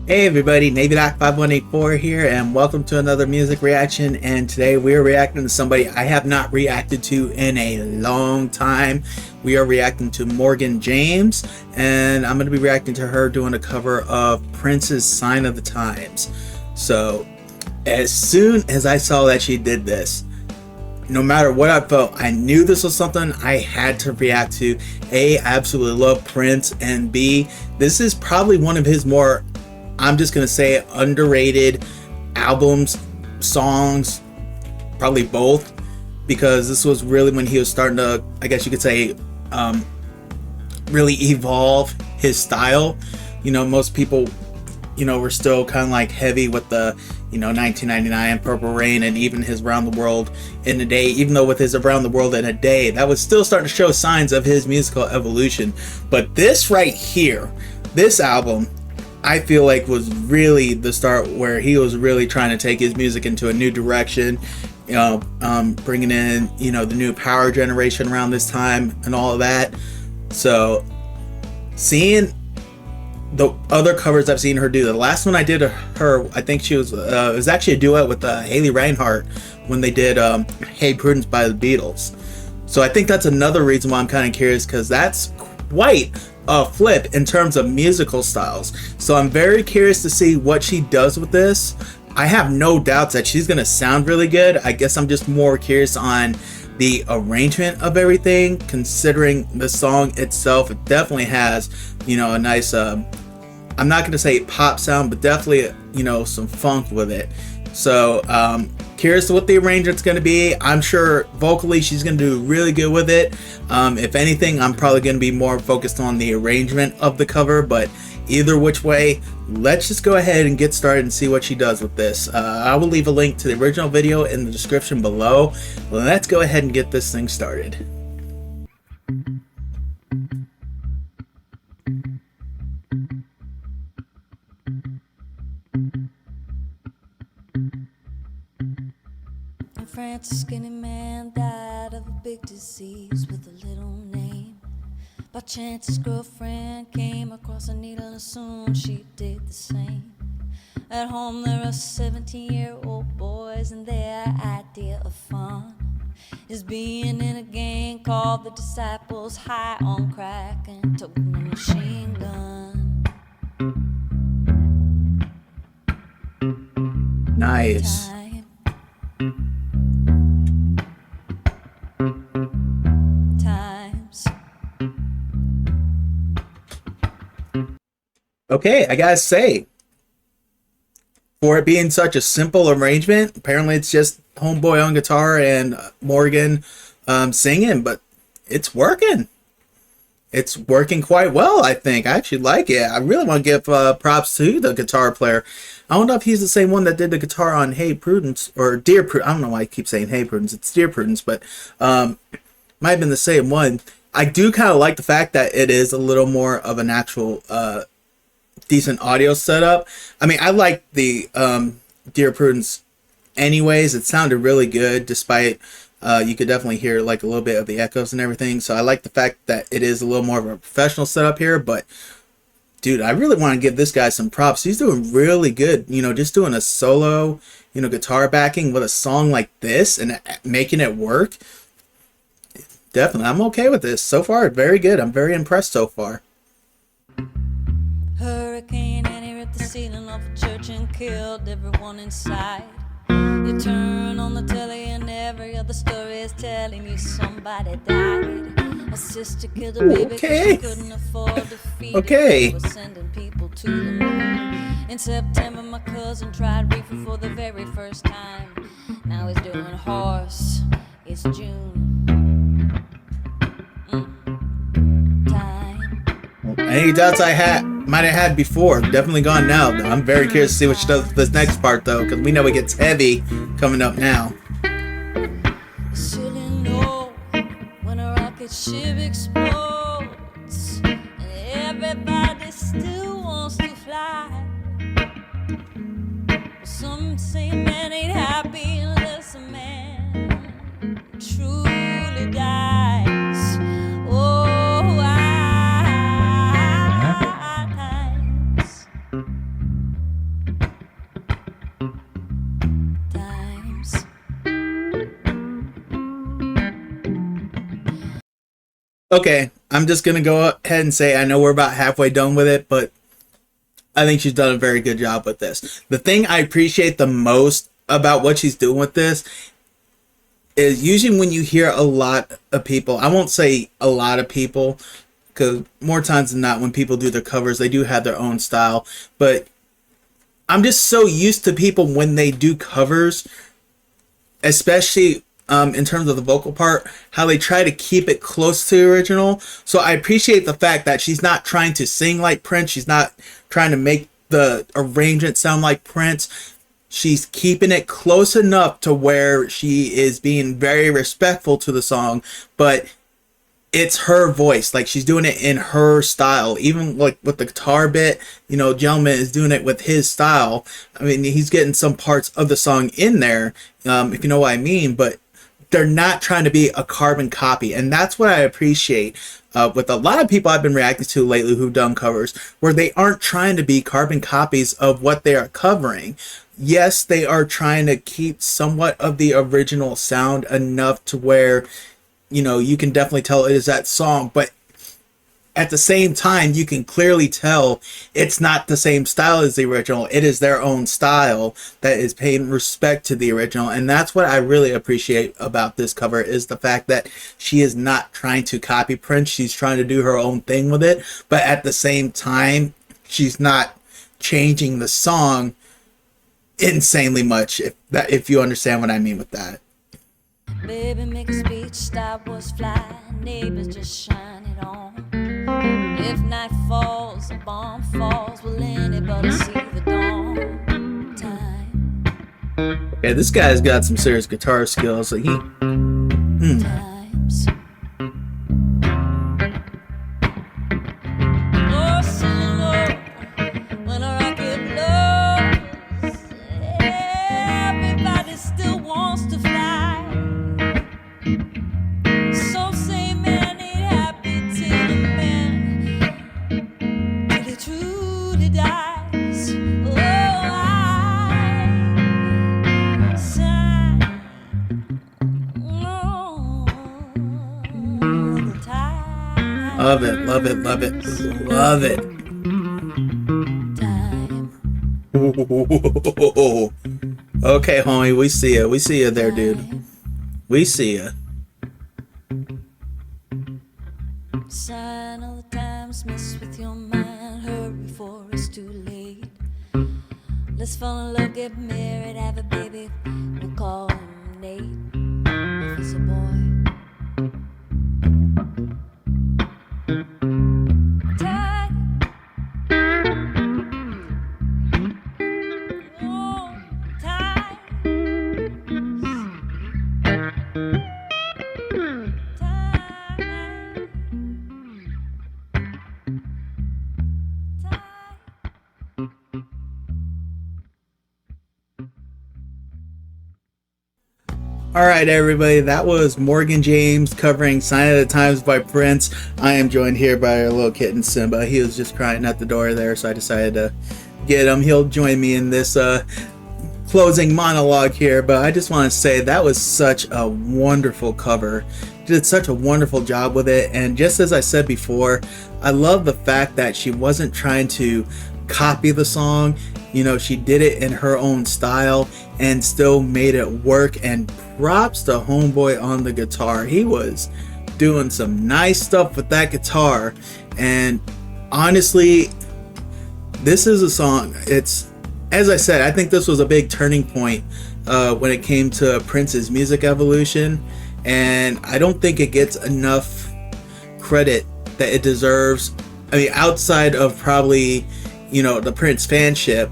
Hey everybody, NavyDoc5184 here, and welcome to another music reaction. And today we are reacting to somebody I have not reacted to in a long time. We are reacting to Morgan James, and I'm going to be reacting to her doing a cover of Prince's Sign of the Times. So, as soon as I saw that she did this, no matter what I felt, I knew this was something I had to react to. A, I absolutely love Prince, and B, this is probably one of his more, I'm just gonna say, underrated albums, songs, probably both, because this was really when he was starting to, I guess you could say, really evolve his style. You know, most people, were still kind of like heavy with the, 1999 Purple Rain, and even his Around the World in a Day. Even though with his Around the World in a Day, that was still starting to show signs of his musical evolution. But this right here, this album, I feel like was really the start where he was really trying to take his music into a new direction, bringing in, the new power generation around this time and all of that. So seeing the other covers I've seen her do, the last one I did her, I think she was, it was actually a duet with Haley Reinhart when they did Hey Prudence by the Beatles. So I think that's another reason why I'm kind of curious, because that's quite a flip in terms of musical styles. So I'm very curious to see what she does with this. I have no doubts that she's gonna sound really good. I guess I'm just more curious on the arrangement of everything, considering the song itself. It definitely has, a nice, I'm not gonna say pop sound, but definitely, some funk with it. So curious to what the arrangement's going to be. I'm sure vocally she's going to do really good with it. If anything, I'm probably going to be more focused on the arrangement of the cover, but either which way, let's just go ahead and get started and see what she does with this. I will leave a link to the original video in the description below. Let's go ahead and get this thing started. In France, a skinny man died of a big disease with a little name. By chance, his girlfriend came across a needle, and soon she did the same. At home, there are 17-year-old boys, and their idea of fun is being in a gang called the Disciples, high on crack and toting a machine gun. Nice. Okay, I gotta say, for it being such a simple arrangement, apparently it's just Homeboy on guitar and Morgan singing, but it's working. It's working quite well, I think. I actually like it. I really want to give props to the guitar player. I don't know if he's the same one that did the guitar on Hey Prudence, or Dear Prudence. I don't know why I keep saying Hey Prudence. It's Dear Prudence, but might have been the same one. I do kind of like the fact that it is a little more of an actual decent audio setup. I mean, I like the Dear Prudence anyways. It sounded really good, despite you could definitely hear like a little bit of the echoes and everything. So I like the fact that it is a little more of a professional setup here. But dude, I really want to give this guy some props. He's doing really good, just doing a solo, guitar backing with a song like this and making it work. Definitely, I'm okay with this so far. Very good. I'm very impressed so far. Hurricane Annie ripped the ceiling off a church and killed everyone inside. You turn on the telly and every other story is telling you somebody died. A sister killed a baby 'cause she couldn't afford to feed it. They were sending people to the moon. In September, my cousin tried reefer for the very first time. Now he's doing horse. It's June. Any doubts I might have had before, definitely gone now. I'm very curious to see what she does with this next part, though, because we know it gets heavy coming up now. Surely know when a rocket ship explodes and everybody still wants to fly. Some say man ain't happy unless a man truly dies. Oh, Okay, I'm just gonna go ahead and say I know we're about halfway done with it, but I think she's done a very good job with this. The thing I appreciate the most about what she's doing with this is usually when you hear a lot of people, I won't say a lot of people, because more times than not, when people do their covers, they do have their own style. But I'm just so used to people when they do covers, especially in terms of the vocal part, how they try to keep it close to the original. So I appreciate the fact that she's not trying to sing like Prince. She's not trying to make the arrangement sound like Prince. She's keeping it close enough to where she is being very respectful to the song, but it's her voice. Like, she's doing it in her style. Even like with the guitar bit, Gentleman is doing it with his style. I mean, he's getting some parts of the song in there, if you know what I mean, but they're not trying to be a carbon copy. And that's what I appreciate with a lot of people I've been reacting to lately who've done covers, where they aren't trying to be carbon copies of what they are covering. Yes, they are trying to keep somewhat of the original sound enough to where, you can definitely tell it is that song, but at the same time, you can clearly tell it's not the same style as the original. It is their own style that is paying respect to the original. And that's what I really appreciate about this cover, is the fact that she is not trying to copy Prince. She's trying to do her own thing with it. But at the same time, she's not changing the song insanely much, if you understand what I mean with that. Baby, make a speech, star was fly, neighbors just shine it on. If night falls, a bomb falls, will anybody see the dawn? Time. Okay, this guy's got some serious guitar skills. So Times. Oh, sing low when a rocket blows. Everybody still wants to fly. Some say man ain't happy till the man really truly dies. Oh, I sigh. Oh, the time. love it, love it, love it, love it. Time. Okay, homie, we see you. We see you there, dude. We see you. Sign all the times, mess with your mind. Hurry before it's too late. Let's fall in love, get married, have a baby. We'll call him Nate. If he's a boy. Time. Oh, time. All right, everybody, that was Morgan James covering Sign of the Times by Prince. I am joined here by our little kitten, Simba. He was just crying at the door there, so I decided to get him. He'll join me in this closing monologue here, but I just want to say that was such a wonderful cover. Did such a wonderful job with it, and just as I said before, I love the fact that she wasn't trying to copy the song. She did it in her own style and still made it work, and props to homeboy on the guitar. He was doing some nice stuff with that guitar, and honestly, this is a song, it's, as I said, I think this was a big turning point when it came to Prince's music evolution, and I don't think it gets enough credit that it deserves. I mean, outside of probably the Prince fanship,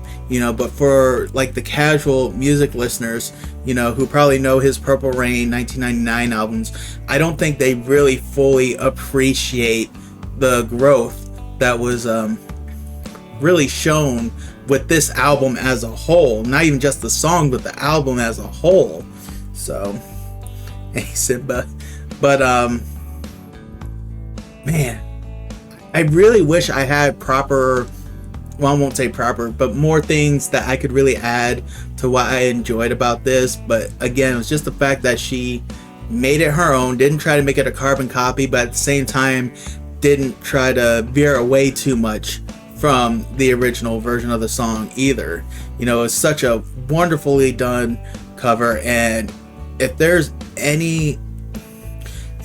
but for like the casual music listeners, who probably know his Purple Rain 1999 albums, I don't think they really fully appreciate the growth that was really shown with this album as a whole. Not even just the song, but the album as a whole. So, hey Simba. But man, I really wish I had proper, well, I won't say proper, but more things that I could really add to what I enjoyed about this. But again, it was just the fact that she made it her own, didn't try to make it a carbon copy, but at the same time didn't try to veer away too much from the original version of the song either. You know, it's such a wonderfully done cover, and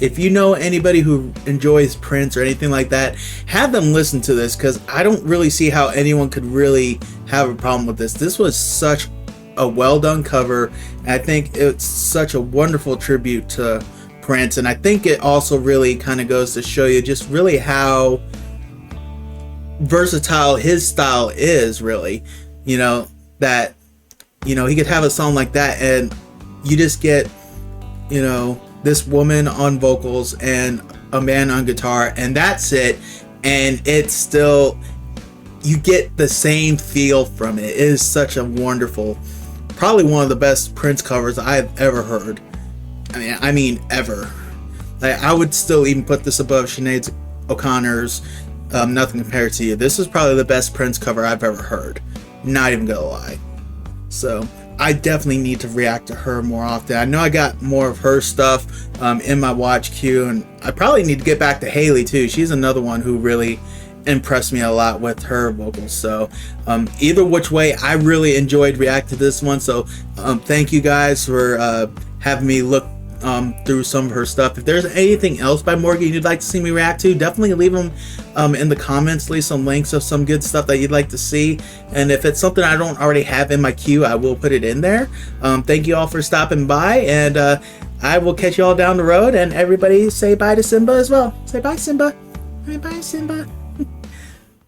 if you know anybody who enjoys Prince or anything like that, have them listen to this, because I don't really see how anyone could really have a problem with this. This was such a well done cover, and I think it's such a wonderful tribute to Prince, and I think it also really kind of goes to show you just really how versatile his style is, really. You know, that, you know, he could have a song like that and you just get, you know, this woman on vocals and a man on guitar, and that's it, and it's still, you get the same feel from it. It is such a wonderful, probably one of the best Prince covers I've ever heard. I mean ever. Like, I would still even put this above Sinead O'Connor's Nothing Compared to You. This is probably the best Prince cover I've ever heard, not even gonna lie. So I definitely need to react to her more often. I know I got more of her stuff in my watch queue, and I probably need to get back to Haley too. She's another one who really impressed me a lot with her vocals. So either which way, I really enjoyed reacting to this one. So thank you guys for having me look through some of her stuff. If there's anything else by Morgan you'd like to see me react to, definitely leave them in the comments. Leave some links of some good stuff that you'd like to see, and if it's something I don't already have in my queue, I will put it in there. Thank you all for stopping by, and I will catch you all down the road, and everybody say bye to Simba as well. Say bye, Simba. Bye, Simba.